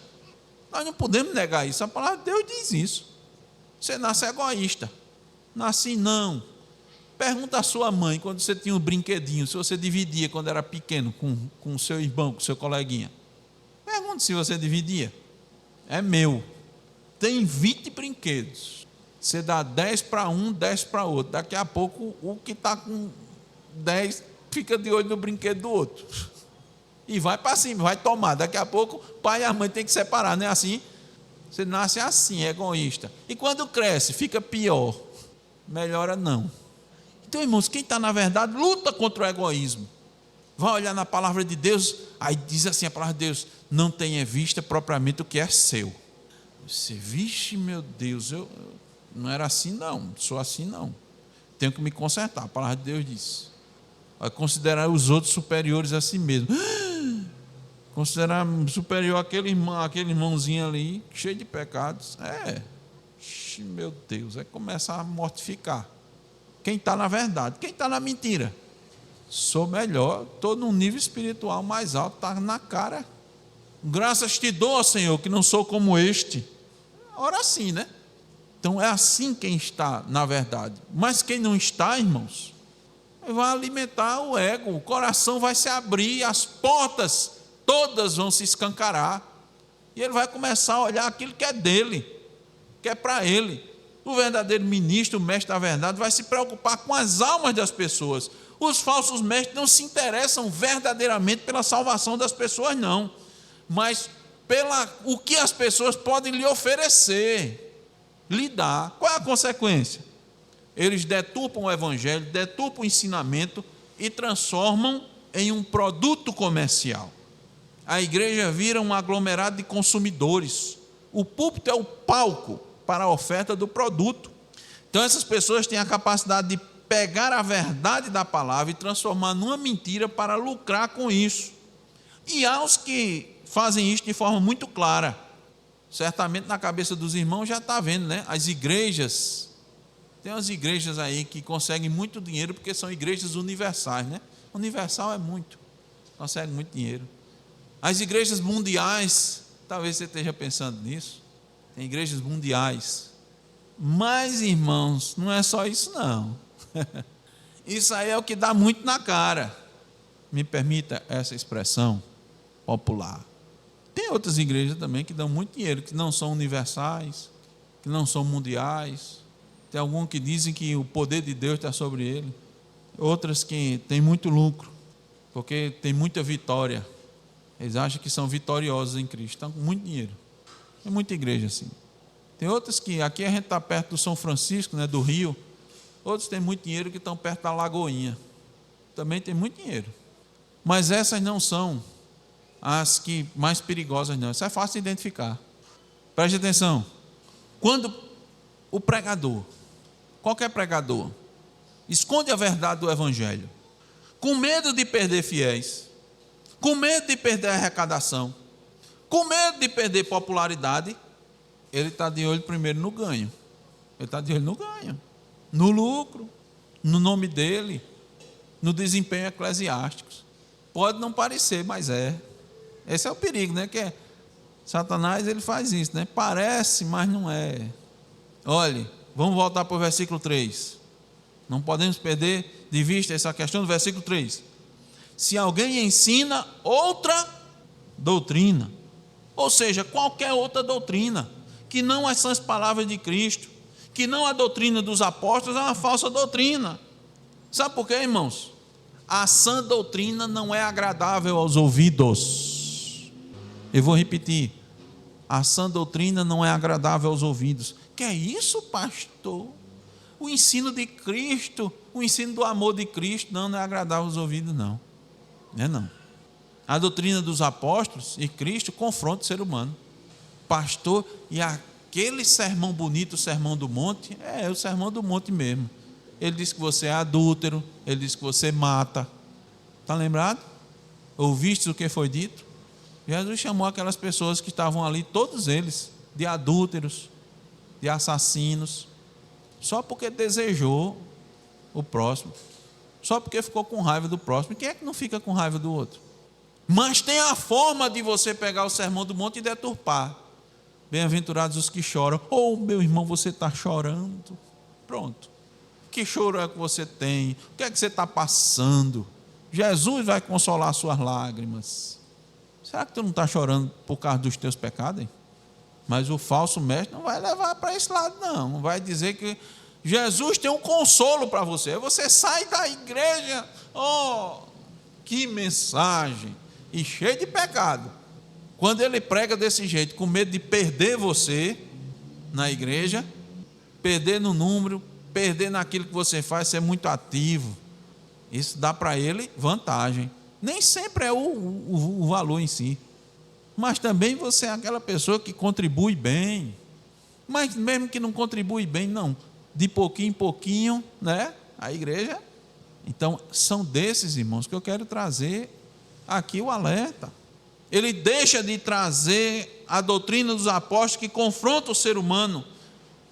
Nós não podemos negar isso. A palavra de Deus diz isso. Você nasce egoísta. Nasci não. Pergunta à sua mãe, quando você tinha um brinquedinho, se você dividia quando era pequeno com o seu irmão, com o seu coleguinha. Pergunta se você dividia. É meu. Tem 20 brinquedos. Você dá 10 para um, 10 para outro. Daqui a pouco, o que está com 10 fica de olho no brinquedo do outro. E vai para cima, vai tomar. Daqui a pouco, o pai e a mãe têm que separar, não é assim? Você nasce assim, egoísta. E quando cresce, fica pior. Melhora não. Então, irmãos, quem está na verdade luta contra o egoísmo. Vai olhar na palavra de Deus, aí diz assim a palavra de Deus: não tenha vista propriamente o que é seu. Você, vixe, meu Deus, eu não era assim não, sou assim não. Tenho que me consertar, a palavra de Deus diz. Vai considerar os outros superiores a si mesmo. Considerar superior aquele irmãozinho ali, cheio de pecados. Meu Deus, aí começa a mortificar. Quem está na verdade, quem está na mentira? Sou melhor, estou num nível espiritual mais alto, está na cara. Graças te dou, Senhor, que não sou como este. Ora assim, né? Então é assim quem está na verdade. Mas quem não está, irmãos, vai alimentar o ego, o coração vai se abrir, as portas todas vão se escancarar. E ele vai começar a olhar aquilo que é dele, que é para ele. O verdadeiro ministro, o mestre da verdade, vai se preocupar com as almas das pessoas. Os falsos mestres não se interessam verdadeiramente pela salvação das pessoas, não, mas o que as pessoas podem lhe oferecer, lhe dar. Qual é a consequência? Eles deturpam o evangelho, deturpam o ensinamento e transformam em um produto comercial. A igreja vira um aglomerado de consumidores. O púlpito é o palco para a oferta do produto. Então essas pessoas têm a capacidade de pegar a verdade da palavra e transformar numa mentira para lucrar com isso. E há os que fazem isso de forma muito clara. Certamente na cabeça dos irmãos já está vendo, né? As igrejas, tem umas igrejas aí que conseguem muito dinheiro porque são igrejas universais, né? Universal é muito, consegue muito dinheiro. As igrejas mundiais, talvez você esteja pensando nisso, tem igrejas mundiais. Mas, irmãos, não é só isso não. Isso aí é o que dá muito na cara. Me permita essa expressão popular. Tem outras igrejas também que dão muito dinheiro, que não são universais, que não são mundiais. Tem alguns que dizem que o poder de Deus está sobre ele. Outras que têm muito lucro, porque tem muita vitória. Eles acham que são vitoriosos em Cristo, estão com muito dinheiro. Tem muita igreja assim. Tem outras que, aqui a gente está perto do São Francisco, né, do Rio. Outros têm muito dinheiro que estão perto da Lagoinha. Também tem muito dinheiro. Mas essas não são as que mais perigosas, não. Isso é fácil de identificar. Preste atenção. Quando o pregador, qualquer pregador, esconde a verdade do evangelho, com medo de perder fiéis, com medo de perder a arrecadação, com medo de perder popularidade, ele está de olho primeiro no ganho. Ele está de olho no ganho, no lucro, no nome dele, no desempenho eclesiástico. Pode não parecer, mas é. Esse é o perigo, né? Que Satanás, ele faz isso, né? Parece, mas não é. Olhe, vamos voltar para o versículo 3. Não podemos perder de vista essa questão do versículo 3. Se alguém ensina outra doutrina, ou seja, qualquer outra doutrina, que não são as palavras de Cristo, que não a doutrina dos apóstolos, é uma falsa doutrina. Sabe por quê, irmãos? A sã doutrina não é agradável aos ouvidos. Eu vou repetir. A sã doutrina não é agradável aos ouvidos. Que é isso, pastor? O ensino de Cristo, o ensino do amor de Cristo, não é agradável aos ouvidos, não. Não é não. A doutrina dos apóstolos e Cristo confronta o ser humano. Pastor, e aquele sermão bonito, o sermão do monte, é o sermão do monte mesmo. Ele diz que você é adúltero, ele diz que você mata. Está lembrado? Ouviste o que foi dito? Jesus chamou aquelas pessoas que estavam ali, todos eles, de adúlteros, de assassinos, só porque desejou o próximo, só porque ficou com raiva do próximo. Quem é que não fica com raiva do outro? Mas tem a forma de você pegar o sermão do monte e deturpar. Bem-aventurados os que choram. Oh, meu irmão, você está chorando. Pronto. Que choro é que você tem? O que é que você está passando? Jesus vai consolar suas lágrimas. Será que tu não está chorando por causa dos teus pecados, hein? Mas o falso mestre não vai levar para esse lado, não. Não vai dizer que Jesus tem um consolo para você. Você sai da igreja, oh, que mensagem, e cheio de pecado. Quando ele prega desse jeito, com medo de perder você na igreja, perder no número, perder naquilo que você faz, ser muito ativo, isso dá para ele vantagem. Nem sempre é o valor em si, mas também você é aquela pessoa que contribui bem. Mas mesmo que não contribui bem, não, de pouquinho em pouquinho, né? A igreja. Então são desses irmãos que eu quero trazer aqui o alerta. Ele deixa de trazer a doutrina dos apóstolos que confronta o ser humano,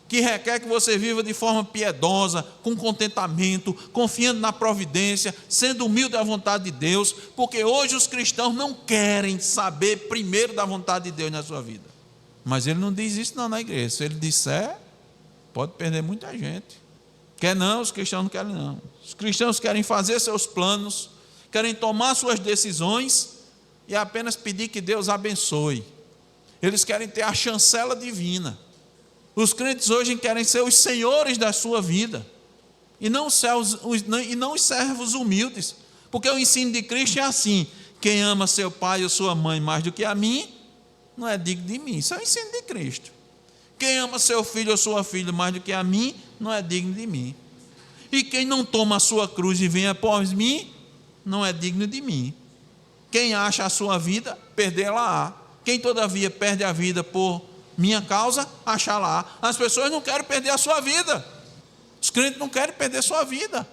que requer que você viva de forma piedosa, com contentamento, confiando na providência, sendo humilde à vontade de Deus, porque hoje os cristãos não querem saber primeiro da vontade de Deus na sua vida. Mas ele não diz isso não na igreja. Se ele disser, pode perder muita gente. Quer não, os cristãos não querem não. Os cristãos querem fazer seus planos, querem tomar suas decisões e apenas pedir que Deus abençoe. Eles querem ter a chancela divina. Os crentes hoje querem ser os senhores da sua vida e não os servos humildes, porque o ensino de Cristo é assim: quem ama seu pai ou sua mãe mais do que a mim, não é digno de mim. Isso é o ensino de Cristo. Quem ama seu filho ou sua filha mais do que a mim, não é digno de mim. E quem não toma a sua cruz e vem após mim, não é digno de mim. Quem acha a sua vida, perdê-la-á. Quem todavia perde a vida por minha causa, achará. As pessoas não querem perder a sua vida. Os crentes não querem perder a sua vida.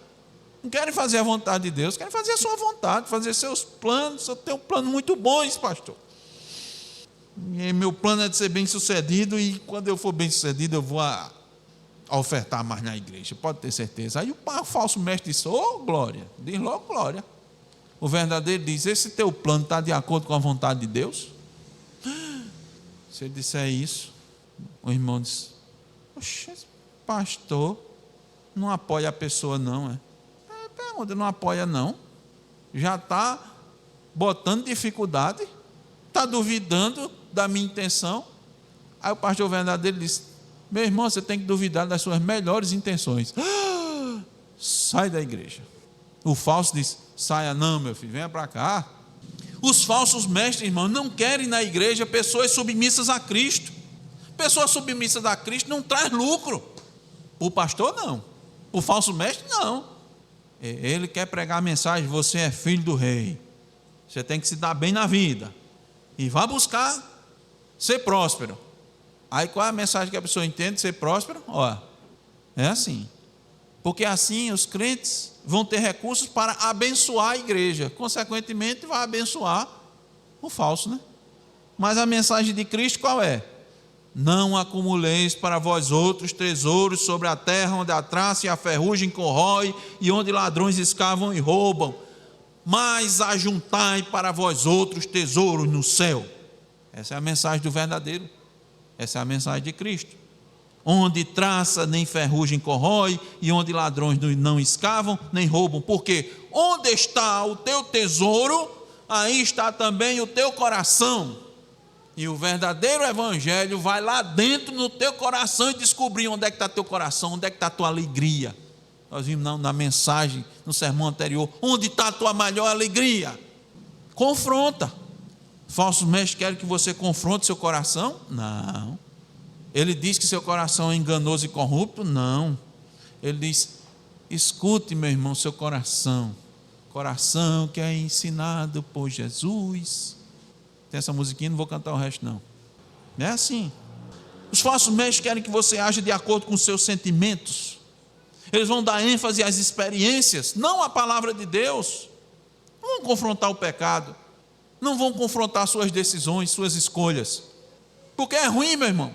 Não querem fazer a vontade de Deus, querem fazer a sua vontade, fazer seus planos. Eu tenho um plano muito bom, esse pastor. E meu plano é de ser bem sucedido, e quando eu for bem sucedido, eu vou a ofertar mais na igreja, pode ter certeza. Aí o falso mestre diz: oh, glória, diz logo glória. O verdadeiro diz: esse teu plano está de acordo com a vontade de Deus? Se ele disser isso, o irmão diz: oxe, esse pastor não apoia a pessoa não, é? Pergunta, não apoia não? Já está botando dificuldade, está duvidando da minha intenção. Aí o pastor verdadeiro diz: meu irmão, você tem que duvidar das suas melhores intenções. Sai da igreja. O falso diz: saia não, meu filho, venha para cá. Os falsos mestres, irmão, não querem na igreja pessoas submissas a Cristo. Pessoas submissas a Cristo não traz lucro. O pastor não. O falso mestre não. Ele quer pregar a mensagem: você é filho do rei. Você tem que se dar bem na vida. E vá buscar ser próspero. Aí qual é a mensagem que a pessoa entende? Ser próspero? Ó, é assim. Porque assim os crentes vão ter recursos para abençoar a igreja. Consequentemente, vai abençoar o falso, né? Mas a mensagem de Cristo qual é? Não acumuleis para vós outros tesouros sobre a terra, onde a traça e a ferrugem corrói, e onde ladrões escavam e roubam. Mas ajuntai para vós outros tesouros no céu. Essa é a mensagem do verdadeiro. Essa é a mensagem de Cristo. Onde traça nem ferrugem corrói, e onde ladrões não escavam nem roubam. Porque onde está o teu tesouro, aí está também o teu coração. E o verdadeiro evangelho vai lá dentro no teu coração e descobrir onde é que está teu coração, onde é que está a tua alegria. Nós vimos na mensagem, no sermão anterior: onde está a tua maior alegria? Confronta. Falsos mestres querem que você confronte seu coração? Não. Ele diz que seu coração é enganoso e corrupto? Não. Ele diz: escute, meu irmão, seu coração. coração que é ensinado por Jesus. Tem essa musiquinha, não vou cantar o resto não. Não é assim. Os falsos mestres querem que você aja de acordo com os seus sentimentos. Eles vão dar ênfase às experiências, não à palavra de Deus. Não vão confrontar o pecado. Não vão confrontar suas decisões, suas escolhas. Porque é ruim, meu irmão.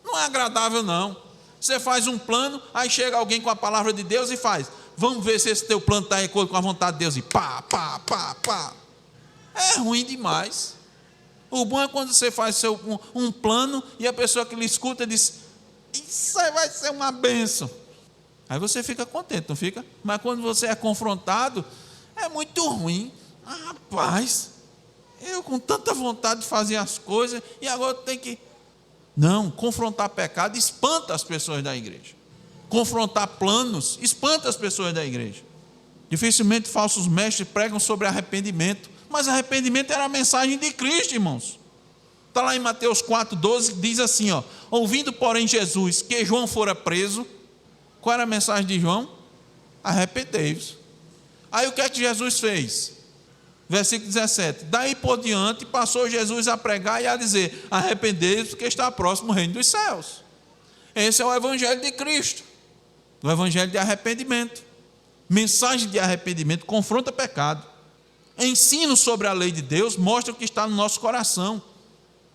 Não é agradável, não. Você faz um plano, aí chega alguém com a palavra de Deus e faz. Vamos ver se esse teu plano está de acordo com a vontade de Deus. E pá, pá, pá, pá. É ruim demais. O bom é quando você faz um plano e a pessoa que lhe escuta diz: isso aí vai ser uma bênção. Aí você fica contente, não fica? Mas quando você é confrontado, é muito ruim. Rapaz, eu com tanta vontade de fazer as coisas e agora tenho que... Não, confrontar pecado espanta as pessoas da igreja. Confrontar planos espanta as pessoas da igreja. Dificilmente falsos mestres pregam sobre arrependimento, mas arrependimento era a mensagem de Cristo, irmãos. Está lá em Mateus 4,12, diz assim, ouvindo porém Jesus que João fora preso, qual era a mensagem de João? Arrependei-vos. Aí o que é que Jesus fez? Versículo 17, daí por diante passou Jesus a pregar e a dizer: arrependei-vos porque está próximo o reino dos céus. Esse é o evangelho de Cristo, o evangelho de arrependimento. Mensagem de arrependimento confronta pecado. Ensino sobre a lei de Deus mostra o que está no nosso coração.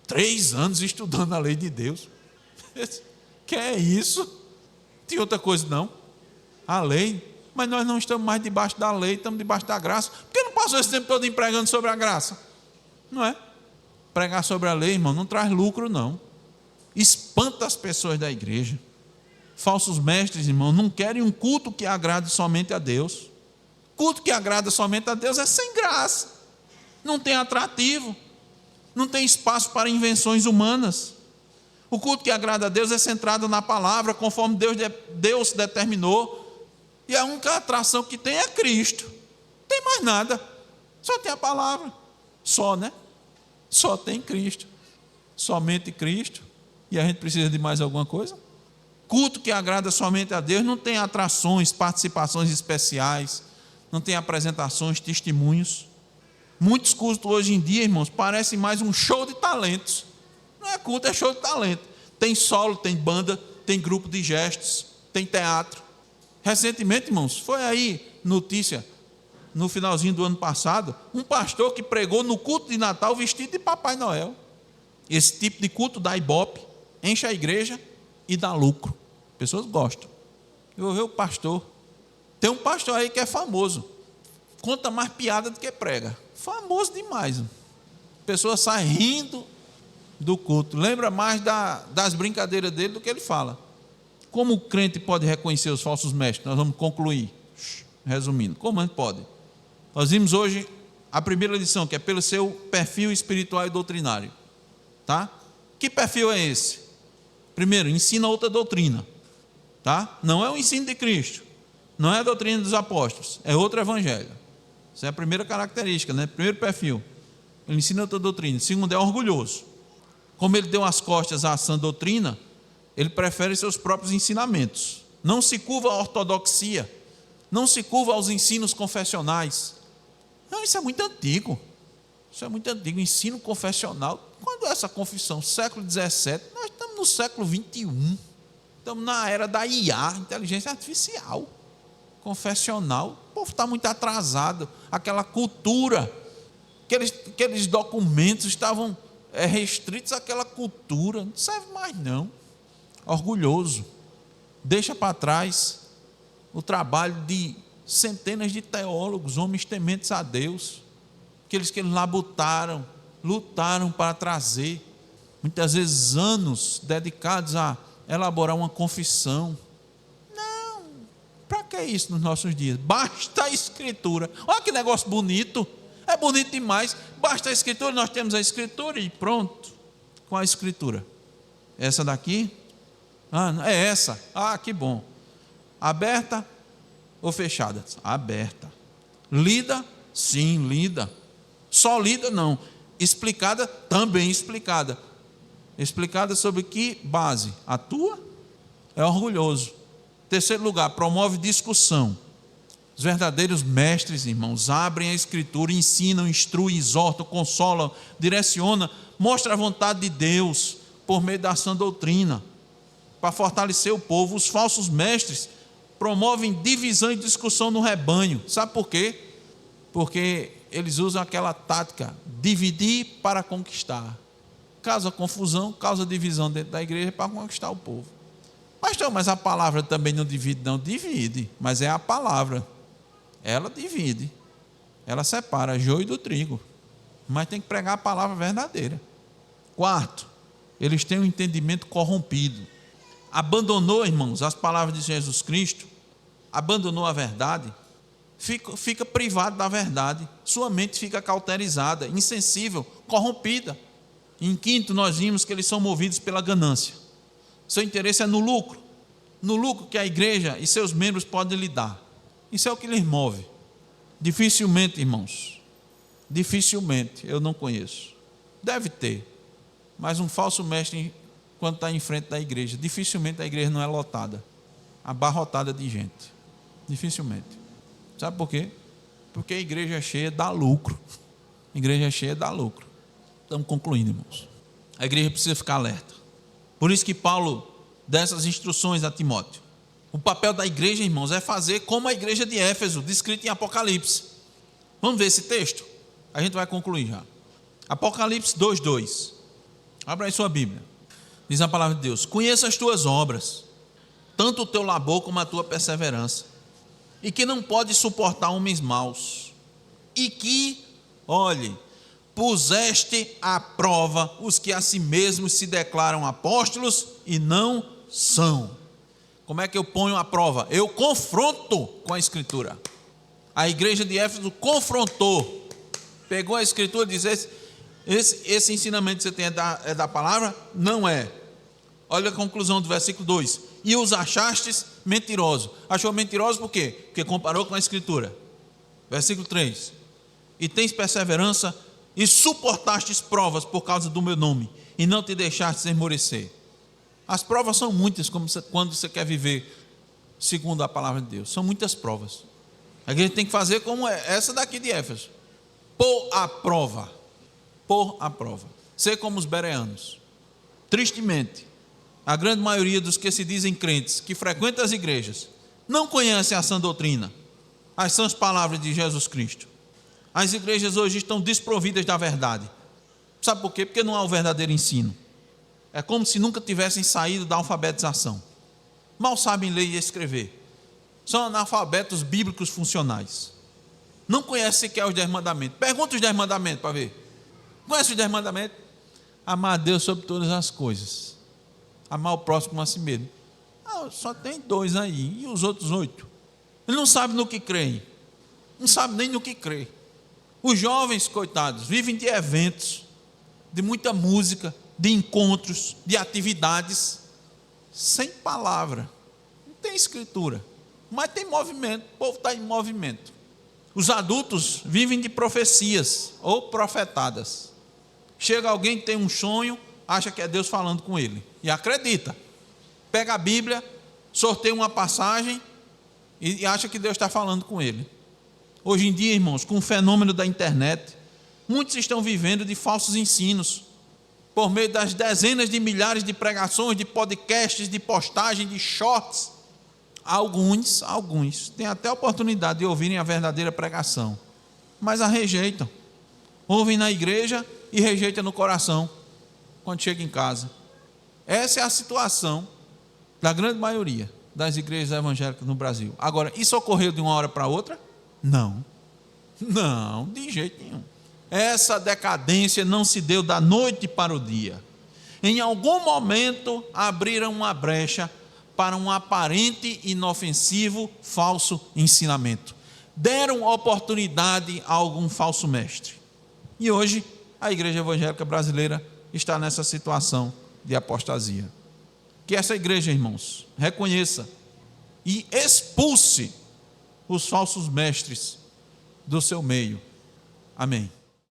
3 anos estudando a lei de Deus. Que é isso? Tem outra coisa não? A lei. Mas nós não estamos mais debaixo da lei, estamos debaixo da graça. Por que não passou esse tempo todo pregando sobre a graça? Não é? Pregar sobre a lei, irmão, não traz lucro não. Espanta as pessoas da igreja. Falsos mestres, irmão, não querem um culto que agrade somente a Deus. Culto que agrada somente a Deus é sem graça. Não tem atrativo. Não tem espaço para invenções humanas. O culto que agrada a Deus é centrado na palavra, conforme Deus determinou. E a única atração que tem é Cristo. Não tem mais nada. Só tem a palavra. Só, né? Só tem Cristo. Somente Cristo. E a gente precisa de mais alguma coisa? Culto que agrada somente a Deus não tem atrações, participações especiais, não tem apresentações, testemunhos. Muitos cultos hoje em dia, irmãos, parecem mais um show de talentos. Não é culto, é show de talento. Tem solo, tem banda, tem grupo de gestos, tem teatro. Recentemente, irmãos, foi aí notícia, no finalzinho do ano passado, um pastor que pregou no culto de Natal vestido de Papai Noel. Esse tipo de culto dá ibope, enche a igreja e dá lucro. Pessoas gostam. Eu vou ver o pastor. Tem um pastor aí que é famoso. Conta mais piada do que prega. Famoso demais. Pessoas saem rindo do culto. Lembra mais das brincadeiras dele do que ele fala. Como o crente pode reconhecer os falsos mestres? Nós vamos concluir, resumindo. Como a gente pode? Nós vimos hoje a primeira lição, que é pelo seu perfil espiritual e doutrinário. Tá? Que perfil é esse? Primeiro, ensina outra doutrina. Tá? Não é o ensino de Cristo. Não é a doutrina dos apóstolos. É outro evangelho. Essa é a primeira característica, né? Primeiro perfil. Ele ensina outra doutrina. Segundo, é orgulhoso. Como ele deu as costas à sã doutrina, ele prefere seus próprios ensinamentos. Não se curva à ortodoxia. Não se curva aos ensinos confessionais. Não, isso é muito antigo. Isso é muito antigo. Ensino confessional. Quando é essa confissão? Século XVII. Nós estamos no século XXI. Estamos na era da IA, inteligência artificial. Confessional. O povo está muito atrasado. Aquela cultura. Aqueles documentos estavam restritos àquela cultura. Não serve mais não. Orgulhoso, deixa para trás o trabalho de centenas de teólogos, homens tementes a Deus, aqueles que eles lutaram para trazer, muitas vezes anos dedicados a elaborar uma confissão. Não, para que isso nos nossos dias? Basta a Escritura. Olha que negócio bonito, é bonito demais. Basta a Escritura, nós temos a Escritura e pronto. Com a Escritura, essa daqui. É essa. Que bom. Aberta ou fechada? Aberta. Lida? Sim, lida. Só lida? Não. Explicada? Também explicada. Explicada sobre que base? A tua? É orgulhoso. Terceiro lugar, promove discussão. Os verdadeiros mestres, irmãos, abrem a Escritura, ensinam, instruem, exortam, consolam, direcionam, mostram a vontade de Deus por meio da sã doutrina, para fortalecer o povo. Os falsos mestres promovem divisão e discussão no rebanho. Sabe por quê? Porque eles usam aquela tática, dividir para conquistar. Causa confusão, causa divisão dentro da igreja para conquistar o povo. Pastor, mas a palavra também não divide? Não divide, mas é a palavra. Ela divide, ela separa joio do trigo, mas tem que pregar a palavra verdadeira. Quarto, eles têm um entendimento corrompido. Abandonou, irmãos, as palavras de Jesus Cristo, abandonou a verdade, fica privado da verdade, sua mente fica cauterizada, insensível, corrompida. Em quinto, nós vimos que eles são movidos pela ganância. Seu interesse é no lucro que a igreja e seus membros podem lhe dar. Isso é o que lhes move. Dificilmente, irmãos, dificilmente, eu não conheço. Deve ter, mas um falso mestre, quando está em frente da igreja, dificilmente a igreja não é lotada, abarrotada de gente. Dificilmente. Sabe por quê? Porque a igreja é cheia, dá lucro. A igreja é cheia, dá lucro. Estamos concluindo, irmãos. A igreja precisa ficar alerta. Por isso que Paulo dá essas instruções a Timóteo. O papel da igreja, irmãos, é fazer como a igreja de Éfeso, descrita em Apocalipse. Vamos ver esse texto? A gente vai concluir já. Apocalipse 2:2. Abra aí sua Bíblia. Diz a palavra de Deus: conheça as tuas obras, tanto o teu labor como a tua perseverança, e que não pode suportar homens maus, e que, olhe, puseste à prova os que a si mesmos se declaram apóstolos e não são. Como é que eu ponho à prova? Eu confronto com a Escritura. A igreja de Éfeso confrontou, pegou a Escritura e disse: esse ensinamento que você tem é da palavra? Não é. Olha a conclusão do versículo 2: e os achastes mentirosos. Achou mentiroso por quê? Porque comparou com a Escritura. Versículo 3: e tens perseverança e suportastes provas por causa do meu nome, e não te deixastes esmorecer. As provas são muitas, quando você quer viver segundo a palavra de Deus. São muitas provas. A igreja tem que fazer como essa daqui de Éfeso: pôr à prova. Pôr à prova. Ser como os bereanos. Tristemente, a grande maioria dos que se dizem crentes, que frequentam as igrejas, não conhecem a sã doutrina, as sãs palavras de Jesus Cristo. As igrejas hoje estão desprovidas da verdade. Sabe por quê? Porque não há o verdadeiro ensino. É como se nunca tivessem saído da alfabetização. Mal sabem ler e escrever. São analfabetos bíblicos funcionais. Não conhecem sequer os 10 mandamentos. Pergunta os 10 mandamentos para ver. Conhece os 10 mandamentos? Amar a Deus sobre todas as coisas. Amar o próximo como a si mesmo. Só tem 2 aí. E os outros 8? Ele não sabe no que creem. Não sabe nem no que crê. Os jovens, coitados, vivem de eventos, de muita música, de encontros, de atividades, sem palavra. Não tem Escritura, mas tem movimento. O povo está em movimento. Os adultos vivem de profecias ou profetadas. Chega alguém que tem um sonho, acha que é Deus falando com ele e acredita. Pega a Bíblia, sorteia uma passagem e acha que Deus está falando com ele. Hoje em dia, irmãos, com o fenômeno da internet, muitos estão vivendo de falsos ensinos, por meio das dezenas de milhares de pregações, de podcasts, de postagens, de shorts. Alguns têm até a oportunidade de ouvirem a verdadeira pregação, mas a rejeitam. Ouvem na igreja e rejeitam no coração, quando chega em casa. Essa é a situação da grande maioria das igrejas evangélicas no Brasil. Agora, isso ocorreu de uma hora para outra? Não, de jeito nenhum. Essa decadência não se deu da noite para o dia. Em algum momento abriram uma brecha para um aparente, inofensivo, falso ensinamento. Deram oportunidade a algum falso mestre. E hoje a igreja evangélica brasileira está nessa situação de apostasia. Que essa igreja, irmãos, reconheça e expulse os falsos mestres do seu meio. Amém.